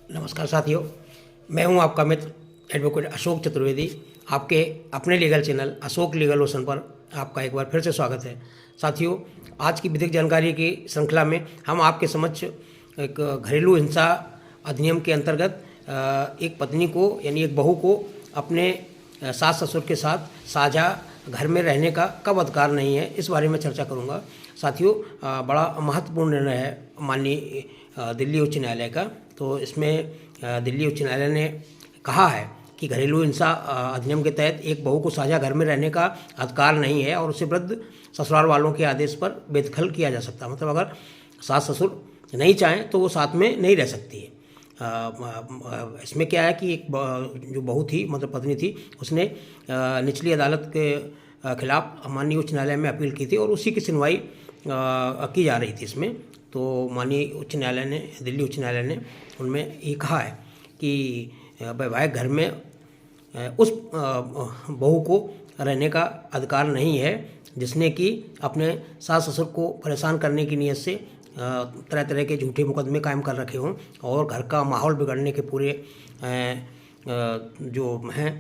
नमस्कार साथियों, मैं हूं आपका मित्र एडवोकेट अशोक चतुर्वेदी। आपके अपने legal channel Ashok legal ocean पर आपका एक बार फिर से स्वागत है। साथियों, आज की विधिक जानकारी की श्रृंखला में हम आपके समक्ष एक घरेलू हिंसा अधिनियम के अंतर्गत एक पत्नी को यानी एक बहू को अपने सास ससुर के साथ साझा घर में रहने का कब अधिकार नहीं है, इस बारे में चर्चा करूंगा। साथियों, बड़ा महत्वपूर्ण निर्णय है माननीय दिल्ली उच्च न्यायालय का। तो इसमें दिल्ली उच्च न्यायालय ने कहा है कि घरेलू हिंसा अधिनियम के तहत एक बहू को साझा घर में रहने का अधिकार नहीं है और उसे वृद्ध ससुराल वालों के आदेश पर बेदखल किया जा सकता है। मतलब अगर सास ससुर नहीं चाहें तो वो साथ में नहीं रह सकती है। इसमें क्या है कि एक जो बहू थी, मतलब पत्नी थी, उसने निचली अदालत के खिलाफ माननीय उच्च न्यायालय में अपील की थी और उसी की सुनवाई की जा रही थी इसमें। तो माननीय उच्च न्यायालय ने, दिल्ली उच्च न्यायालय ने उनमें ये कहा है कि वैवाहिक घर में उस बहू को रहने का अधिकार नहीं है जिसने कि अपने सास ससुर को परेशान करने की नीयत से तरह तरह के झूठे मुकदमे कायम कर रखे हों और घर का माहौल बिगड़ने के पूरे जो हैं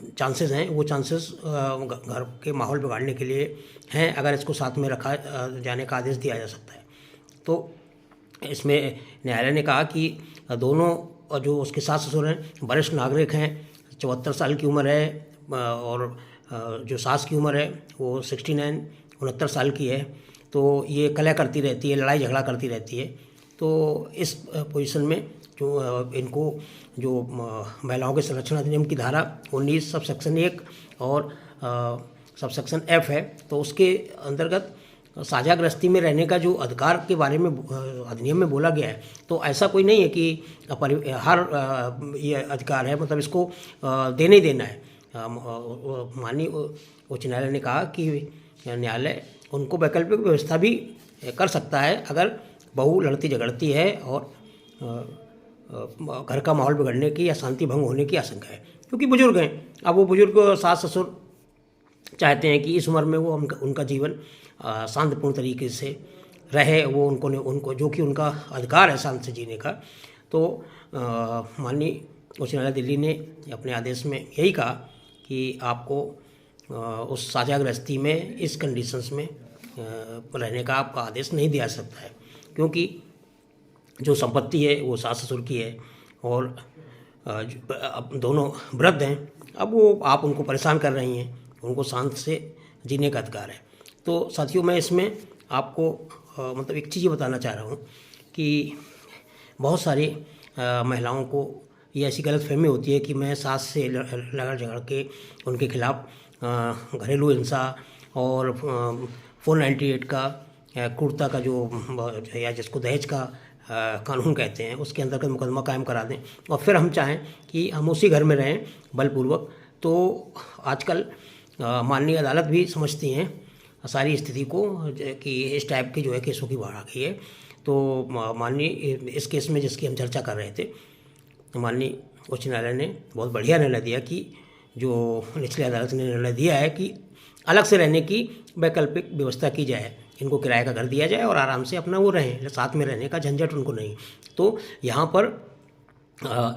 चांसेस हैं, वो चांसेस घर के माहौल बिगाड़ने के लिए हैं अगर इसको साथ में रखा जाने का आदेश दिया जा सकता है। तो इसमें न्यायालय ने कहा कि दोनों जो उसके सास ससुर हैं वरिष्ठ नागरिक हैं, 74 साल की उम्र है और जो सास की उम्र है वो 69 साल की है। तो ये कलह करती रहती है, लड़ाई झगड़ा करती रहती है। तो इस पोजीशन में जो इनको जो महिलाओं के संरक्षण अधिनियम की धारा 19 सबसेक्शन 1 और सबसेक्शन F है, तो उसके अंतर्गत साझा गृहस्थी में रहने का जो अधिकार के बारे में अधिनियम में बोला गया है, तो ऐसा कोई नहीं है कि हर ये अधिकार है, मतलब इसको देना ही देना है। माननीय उच्च न्यायालय ने कहा कि न्यायालय उनको वैकल्पिक व्यवस्था भी कर सकता है अगर बहू लड़ती झगड़ती है और घर का माहौल बिगड़ने की या शांति भंग होने की आशंका है, क्योंकि बुजुर्ग हैं। अब वो बुजुर्ग सास ससुर चाहते हैं कि इस उम्र में वो उनका जीवन शांतिपूर्ण तरीके से रहे, वो उनको जो कि उनका अधिकार है शांति से जीने का। तो माननीय उच्च न्यायालय दिल्ली ने अपने आदेश में यही कहा कि आपको उस साझा गृहस्थी में इस कंडीशंस में रहने का आपका आदेश नहीं दिया सकता है, क्योंकि जो संपत्ति है वो सास ससुर की है और अब दोनों वृद्ध हैं। अब वो आप उनको परेशान कर रही हैं, उनको शांत से जीने का अधिकार है। तो साथियों, मैं इसमें आपको मतलब एक चीज़ बताना चाह रहा हूँ कि बहुत सारी महिलाओं को ये ऐसी गलतफहमी होती है कि मैं सास से लड़ झगड़ के उनके खिलाफ घरेलू हिंसा और 498 का क्रूरता का जो या जिसको दहेज का कानून कहते हैं उसके अंतर्गत मुकदमा कायम करा दें और फिर हम चाहें कि हम उसी घर में रहें बलपूर्वक। तो आजकल माननीय अदालत भी समझती हैं सारी स्थिति को कि इस टाइप की जो है केसों की बाढ़ आ गई है। तो माननीय इस केस में जिसकी हम चर्चा कर रहे थे, तो माननीय उच्च न्यायालय ने बहुत बढ़िया निर्णय दिया कि जो निचली अदालत ने निर्णय दिया है कि अलग से रहने की वैकल्पिक व्यवस्था की जाए, इनको किराए का घर दिया जाए और आराम से अपना वो रहें, साथ में रहने का झंझट उनको नहीं। तो यहाँ पर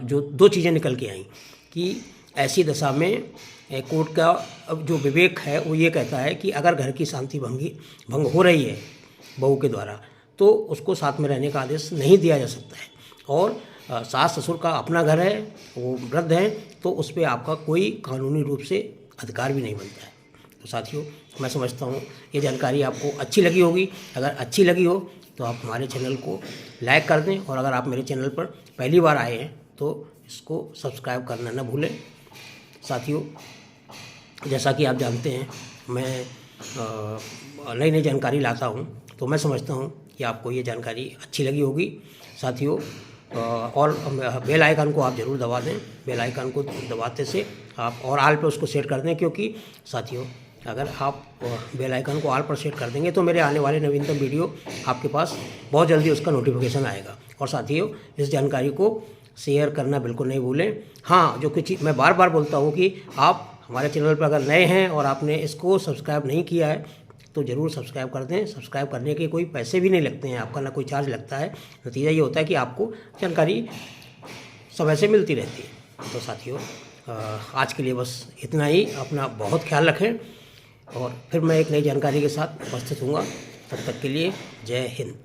जो दो चीज़ें निकल के आई कि ऐसी दशा में कोर्ट का जो विवेक है वो ये कहता है कि अगर घर की शांति भंग हो रही है बहू के द्वारा तो उसको साथ में रहने का आदेश नहीं दिया जा सकता है। और सास ससुर का अपना घर है, वो वृद्ध हैं, तो उस पर आपका कोई कानूनी रूप से अधिकार भी नहीं बनता है। तो साथियों, मैं समझता हूँ ये जानकारी आपको अच्छी लगी होगी। अगर अच्छी लगी हो तो आप हमारे चैनल को लाइक कर दें और अगर आप मेरे चैनल पर पहली बार आए हैं तो इसको सब्सक्राइब करना न भूलें। साथियों, जैसा कि आप जानते हैं मैं नई नई जानकारी लाता हूँ, तो मैं समझता हूँ कि आपको ये जानकारी अच्छी लगी होगी। साथियों, और बेल आइकन को आप ज़रूर दबा दें। बेल आइकन को दबाते से आप और ऑल पे उसको सेट कर दें, क्योंकि साथियों अगर आप बेल आइकन को ऑल पर सेट कर देंगे तो मेरे आने वाले नवीनतम वीडियो आपके पास बहुत जल्दी उसका नोटिफिकेशन आएगा। और साथियों, इस जानकारी को शेयर करना बिल्कुल नहीं भूलें। हाँ, जो कि मैं बार बार बोलता हूँ कि आप हमारे चैनल पर अगर नए हैं और आपने इसको सब्सक्राइब नहीं किया है तो ज़रूर सब्सक्राइब कर दें। सब्सक्राइब करने के कोई पैसे भी नहीं लगते हैं, आपका ना कोई चार्ज लगता है। नतीजा ये होता है कि आपको जानकारी समय से मिलती रहती है। तो साथियों, आज के लिए बस इतना ही। अपना बहुत ख्याल रखें और फिर मैं एक नई जानकारी के साथ उपस्थित हूँगा। तब तक के लिए जय हिंद।